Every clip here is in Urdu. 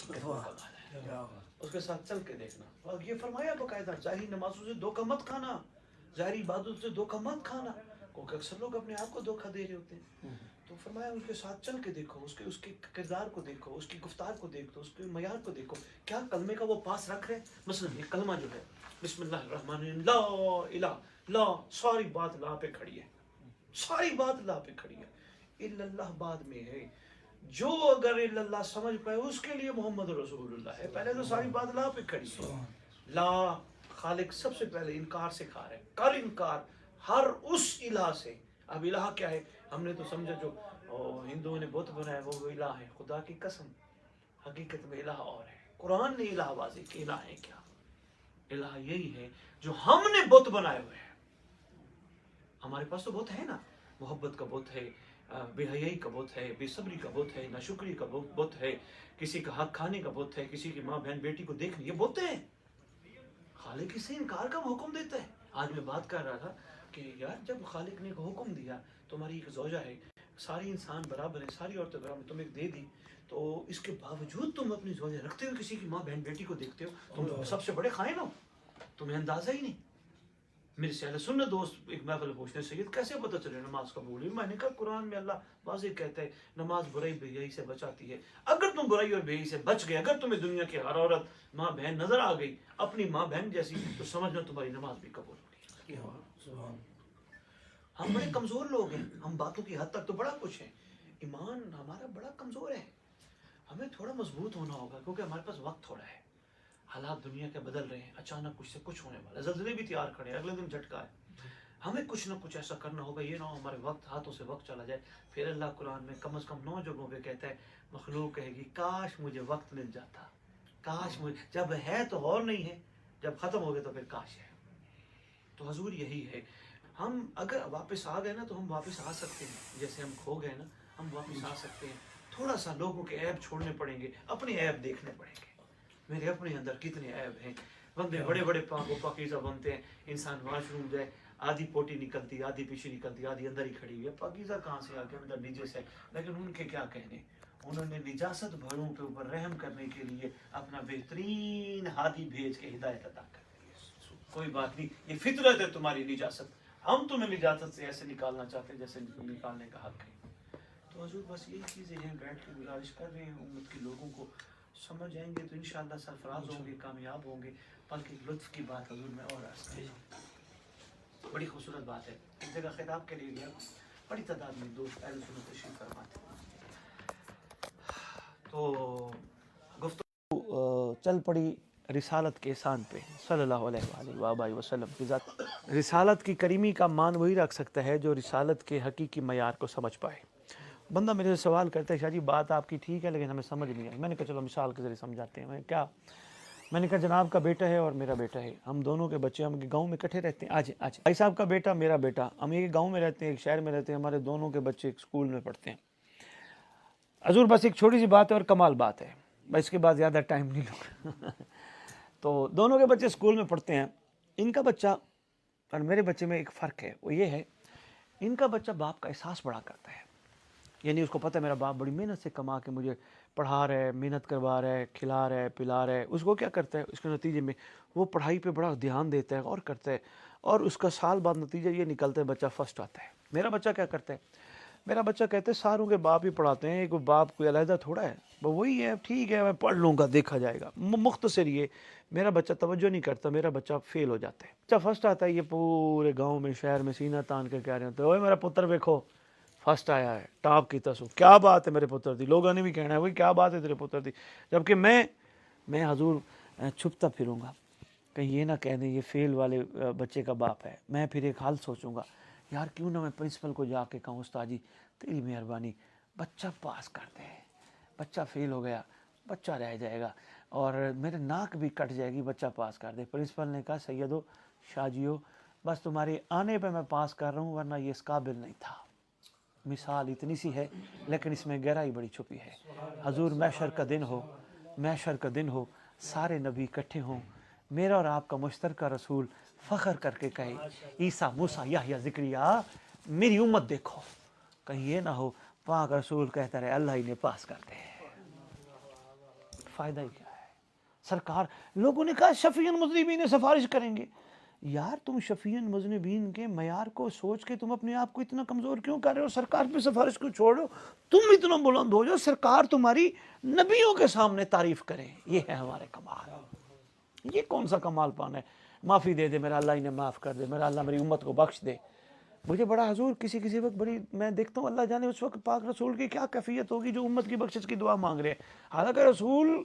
اس کے ساتھ چل کے دیکھنا. اور یہ فرمایا باقاعدہ ظاہری نمازوں سے دھوکہ مت کھانا, ظاہری عبادت سے دھوکہ مت کھانا, کیونکہ اکثر لوگ اپنے آپ کو دھوکہ دے رہے ہوتے ہیں. تو فرمایا اس کے ساتھ چل کے دیکھو, اس کے کردار کو دیکھو, اس کی گفتار کو دیکھو, اس کے معیار کو دیکھو, کیا کلمے کا وہ پاس رکھ رہے. مثلا یہ کلمہ جو ہے بسم اللہ الرحمن الرحیم, لا الہ لا, ساری بات لا پہ کھڑی ہے, ساری بات لا پہ کھڑی ہے, الا اللہ بعد میں ہے. جو اگر الا اللہ سمجھ پائے اس کے لیے محمد رسول اللہ ہے. پہلے تو ساری بات لا پہ کھڑی ہے. لا خالق سب سے پہلے انکار سکھا رہے, کر انکار ہر اس الہ سے. اب الہ کیا ہے, ہم نے تو سمجھا جو ہندوؤں نے بت بنایا وہ الہ ہے. خدا کی قسم حقیقت میں الہ اور ہے. قرآن نے الہ واضح کہ الہ ہے کیا. الہ یہی ہے جو ہم نے بت بنائے ہوئے ہیں. ہمارے پاس تو بت ہے نا, محبت کا بت ہے, بے حیائی کا بت ہے, بے صبری کا بت ہے, ناشکری کا بت ہے, کسی کا حق کھانے کا بت ہے, کسی کی ماں بہن بیٹی کو دیکھنے, یہ بت ہیں. خالق سے انکار کا حکم دیتا ہے. آج میں بات کر رہا تھا کہ یار جب خالق نے حکم دیا تمہاری ایک زوجہ ہے, ساری انسان برابر ہیں, ساری عورتیں برابر, تم ایک دے دی, تو اس کے باوجود تم اپنی زوجہ رکھتے ہو کسی کی ماں بہن بیٹی کو دیکھتے ہو, تم سب سے بڑے خائن ہو. تمہیں اندازہ ہی نہیں. میرے سے اہل سنت دوست ایک محفل پوچھنے سید کیسے پتہ چلے نماز قبول ہوئی. میں نے کہا قرآن میں اللہ واضح کہتا ہے نماز برائی بے حیائی سے بچاتی ہے. اگر تم برائی اور بے حیائی سے بچ گئے, اگر تمہیں دنیا کی ہر عورت ماں بہن نظر آ گئی اپنی ماں بہن جیسی, تو سمجھنا تمہاری نماز بھی قبول ہوگی. ہم بڑے کمزور لوگ ہیں, ہم باتوں کی حد تک تو بڑا کچھ ہے, ایمان ہمارا بڑا کمزور ہے. ہمیں تھوڑا مضبوط ہونا ہوگا کیونکہ ہمارے پاس وقت تھوڑا ہے. حالات دنیا کے بدل رہے ہیں, اچانک کچھ سے کچھ ہونے والا ہے, زلزلے بھی تیار کھڑے ہیں, اگلے دن جھٹکا ہے. ہمیں کچھ نہ کچھ ایسا کرنا ہوگا, یہ نہ ہو ہمارے وقت ہاتھوں سے وقت چلا جائے. پھر اللہ قرآن میں کم از کم 9 جگہوں پہ کہتا ہے, مخلوق کہے گی کاش مجھے وقت مل جاتا, کاش مجھے, جب ہے تو اور نہیں ہے, جب ختم ہو گئے تو پھر کاش ہے. تو حضور یہی ہے, ہم اگر واپس آ گئے نا تو ہم واپس آ سکتے ہیں, جیسے ہم کھو گئے نا ہم واپس آ سکتے ہیں. تھوڑا سا لوگوں کے عیب چھوڑنے پڑیں گے, اپنے عیب دیکھنے پڑیں گے. میرے اپنے اندر کتنے عیب ہیں. بندے بڑے بڑے پاک و پاکیزہ بنتے ہیں, انسان واش روم جائے آدھی پوٹی نکلتی, آدھی پیچھے نکلتی, آدھی اندر ہی کھڑی ہوئی ہے. پاکیزہ کہاں سے آ کے اندر نجس ہے. لیکن ان کے کیا کہنے, انہوں نے نجاست بھروں کے اوپر رحم کرنے کے لیے اپنا بہترین ہادی بھیج کے ہدایت عطا کر دی. کوئی بات نہیں, یہ فطرت ہے تمہاری نجاست, ہم تمہیں نجاست سے ایسے نکالنا چاہتے ہیں جیسے نکالنے کا حق ہے. تو حضور بس یہی چیزیں ہیں, بیٹھ کے گزارش کر رہے ہیں امت کے لوگوں کو, سمجھ جائیں گے تو انشاءاللہ سرفراز ہوں گے, کامیاب ہوں گے. بلکہ لطف کی بات حضور میں اور عرض کریں, بڑی خوبصورت بات ہے. ایک جگہ خطاب کے لیے گیا, بڑی تعداد میں دوست اہل سنت تشریف فرماتے ہیں, تو گفتگو چل پڑی رسالت کے احسان پہ صلی اللہ علیہ وآلہ وسلم کی ذات. رسالت کی کریمی کا مان وہی رکھ سکتا ہے جو رسالت کے حقیقی معیار کو سمجھ پائے. بندہ میرے سے سوال کرتا ہے شاہ جی بات آپ کی ٹھیک ہے لیکن ہمیں سمجھ نہیں آئی. میں نے کہا چلو مثال کے ذریعے سمجھاتے ہیں. میں نے کہا جناب کا بیٹا ہے اور میرا بیٹا ہے, ہم دونوں کے بچے ہم گاؤں میں اکٹھے رہتے ہیں. آج بھائی صاحب کا بیٹا میرا بیٹا, ہم ایک گاؤں میں رہتے ہیں, ایک شہر میں رہتے ہیں, ہمارے دونوں کے بچے ایک اسکول میں پڑھتے ہیں. حضور بس ایک چھوٹی سی بات ہے اور کمال بات ہے, بس اس کے بعد زیادہ ٹائم نہیں لوں. تو دونوں کے بچے اسکول میں پڑھتے ہیں. ان کا بچہ اور میرے بچے میں ایک فرق ہے, وہ یہ ہے ان کا بچہ باپ کا احساس بڑا کرتا ہے. یعنی اس کو پتہ ہے میرا باپ بڑی محنت سے کما کے مجھے پڑھا رہا ہے, محنت کروا رہا ہے, کھلا رہا ہے, پلا رہا ہے. اس کو کیا کرتا ہے, اس کے نتیجے میں وہ پڑھائی پہ بڑا دھیان دیتا ہے اور کرتا ہے, اور اس کا سال بعد نتیجہ یہ نکلتا ہے بچہ فرسٹ آتا ہے. میرا بچہ کیا کرتا ہے, میرا بچہ کہتے ہیں ساروں کے باپ ہی پڑھاتے ہیں, کوئی باپ کوئی علیحدہ تھوڑا ہے, وہی ہے, ٹھیک ہے میں پڑھ لوں گا دیکھا جائے گا. مختصر یہ میرا بچہ توجہ نہیں کرتا, میرا بچہ فیل ہو جاتا ہے. بچہ فرسٹ آتا ہے, یہ پورے گاؤں میں شہر میں سینہ تان کے کہہ رہے ہوتے ہیں اوے میرا پتر دیکھو فرسٹ آیا ہے, ٹاپ کی تصو, کیا بات ہے میرے پتر دی. لوگوں نے بھی کہنا ہے وہی کیا بات ہے تیرے پتر دی. جبکہ میں حضور چھپتا پھروں گا, کہیں یہ نہ کہہ دیں یہ فیل والے بچے کا باپ ہے. میں پھر ایک حال سوچوں گا, یار کیوں نہ میں پرنسپل کو جا کے کہوں استاد جی تیری مہربانی بچہ پاس کر دے, بچہ فیل ہو گیا, بچہ رہ جائے گا اور میرے ناک بھی کٹ جائے گی, بچہ پاس کر دے. پرنسپل نے کہا سیدو شاہ جیو بس تمہارے آنے پہ میں پاس کر رہا ہوں, ورنہ یہ اس قابل نہیں تھا. مثال اتنی سی ہے لیکن اس میں گہرائی بڑی چھپی ہے. حضور محشر کا دن ہو, سارے نبی اکٹھے ہوں, میرا اور آپ کا مشترکہ رسول فخر کر کے کہے عیسیٰ موسیٰ یحییٰ زکریا میری امت دیکھو. کہیں یہ نہ ہو پاک رسول کہتا رہے اللہ ہی نے پاس کر دے. فائدہ ہی کیا ہے؟ سرکار لوگوں نے کہا شفیع المذنبین سفارش کریں گے. یار تم شفیع المذنبین کے معیار کو سوچ کے تم اپنے آپ کو اتنا کمزور کیوں کر رہے ہو؟ سرکار پہ سفارش کیوں چھوڑ دو؟ تم اتنا بلند ہو جاؤ سرکار تمہاری نبیوں کے سامنے تعریف کریں. یہ ہے ہمارے کمال. یہ کون سا کمال پانا ہے؟ معافی دے دے میرا اللہ انہیں معاف کر دے، میرا اللہ میری امت کو بخش دے. مجھے بڑا حضور کسی وقت بڑی میں دیکھتا ہوں اللہ جانے اس وقت پاک رسول کی کیا کیفیت ہوگی جو امت کی بخشش کی دعا مانگ رہے ہیں. حالانکہ رسول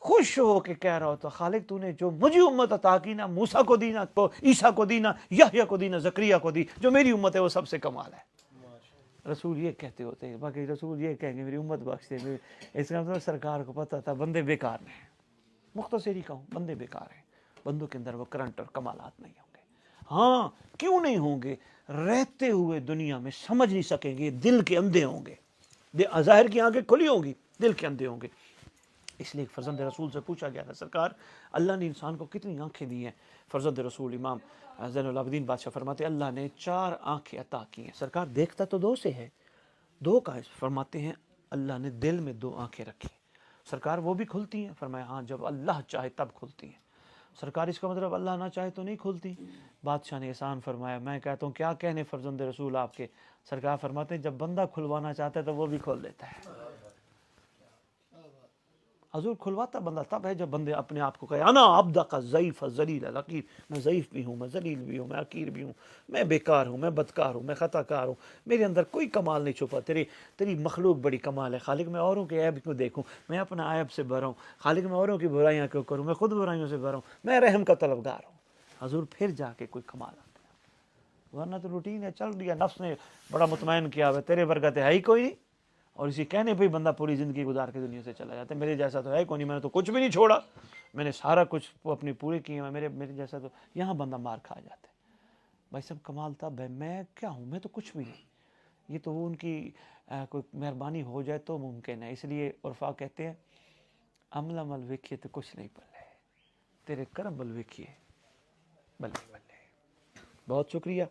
خوش ہو کے کہہ رہا ہوتا خالق تو نے جو مجھے امت عطا کی نہ موسیٰ کو دی، نہ عیسیٰ کو دی، نہ یحییٰ کو دی، نہ زکریا کو دی، جو میری امت ہے وہ سب سے کمال ہے. رسول یہ کہتے ہوتے ہیں. باقی رسول یہ کہیں گے میری امت بخش دے. اس کا مطلب سرکار کو پتہ تھا بندے بیکار ہیں. مختصر ہی کہوں بندے بیکار ہیں. بندوں کے اندر وہ کرنٹ اور کمالات نہیں ہوں گے. ہاں کیوں نہیں ہوں گے؟ رہتے ہوئے دنیا میں سمجھ نہیں سکیں گے، دل کے اندھے ہوں گے. ظاہر کی آنکھیں کھلی ہوں گی، دل کے اندھے ہوں گے. اس لیے فرزند رسول سے پوچھا گیا تھا سرکار اللہ نے انسان کو کتنی آنکھیں دی ہیں؟ فرزند رسول امام زین العابدین بادشاہ فرماتے اللہ نے 4 آنکھیں عطا کی ہیں. سرکار دیکھتا تو 2 سے ہے، 2 کا ہے. فرماتے ہیں اللہ نے دل میں 2 آنکھیں رکھی. سرکار وہ بھی کھلتی ہیں؟ فرمایا ہاں جب اللہ چاہے تب کھلتی ہیں. سرکار اس کا مطلب اللہ نہ چاہے تو نہیں کھلتی؟ بادشاہ نے احسان فرمایا. میں کہتا ہوں کیا کہنے فرزند رسول آپ کے. سرکار فرماتے ہیں جب بندہ کھلوانا چاہتا ہے تو وہ بھی کھول دیتا ہے. حضور کھلواتا بندہ تب ہے جب بندے اپنے آپ کو کہے انا عبدک ضعیف ذلیل الحقیر، میں ضعیف بھی ہوں، میں ذلیل بھی ہوں، میں حقیر بھی ہوں، میں بیکار ہوں، میں بدکار ہوں، میں خطا کار ہوں، میرے اندر کوئی کمال نہیں چھپا. تیری مخلوق بڑی کمال ہے خالق. میں اوروں کے عیب کیوں دیکھوں؟ میں اپنا عیب سے بھرا ہوں خالق. میں اوروں کی برائیاں کیوں کروں؟ میں خود برائیوں سے بھرا ہوں. میں رحم کا طلبگار ہوں. حضور پھر جا کے کوئی کمال آتا ہے. ورنہ تو روٹین ہے، چل دیا. نفس نے بڑا مطمئن کیا ہوا تیرے برکت ہے ہی کوئی نہیں، اور اسی کہنے پہ بندہ پوری زندگی گزار کے دنیا سے چلا جاتا ہے. میرے جیسا تو ہے کوئی نہیں، میں نے تو کچھ بھی نہیں چھوڑا، میں نے سارا کچھ اپنی پورے کیے ہیں، میرے جیسا تو. یہاں بندہ مار کھا جاتا ہے. بھائی سب کمال تب ہے. میں کیا ہوں؟ میں تو کچھ بھی نہیں. یہ تو وہ ان کی کوئی مہربانی ہو جائے تو ممکن ہے. اس لیے عرفا کہتے ہیں عمل عمل ویکھیے تو کچھ نہیں بلے، تیرے کرم بل ویکھیے بلے بلے. بہت شکریہ.